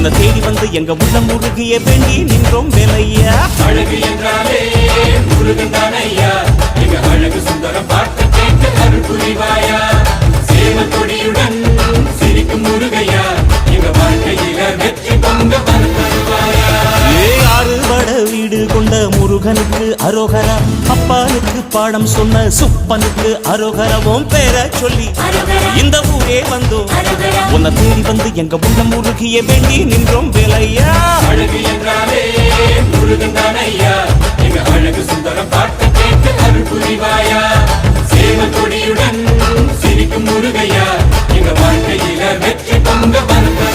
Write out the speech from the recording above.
உன்னை தேடி வந்து எங்க உள்ள முருகிய வேண்டி நின்றோம் வேலையா. அழகு என்றாலே முருகன் தானையா, எங்க அழகு சுந்தரம் பார்த்து கேட்டு அருள் புரிவாயா. சேவல் கொடியுடன் சிரிக்கும் முருகையா, எங்க வாழ்க்கையில வெற்றி பொங்க வருவாயா. ஆறுபட வீடு கொண்ட முருகனுக்கு அரோகரா, அப்பானுக்கு பாடம் சொன்ன சுப்பனுக்கு அரோகரவும் பேர சொல்லி இந்த ஊரே வந்தோம். உன்னை தேடி வந்து எங்க உள்ள முருகிய வேண்டி நின்றோம் வேலையா. அழகு என்றாலே முருகன் தானையா, எங்க அழகு சுந்தரம் பார்த்து கேட்டு அருள் புரிவாயா. சேவல் கொடியுடன் சிரிக்கும் முருகையா, எங்க வாழ்க்கையில வெற்றி பொங்க வருவாயா.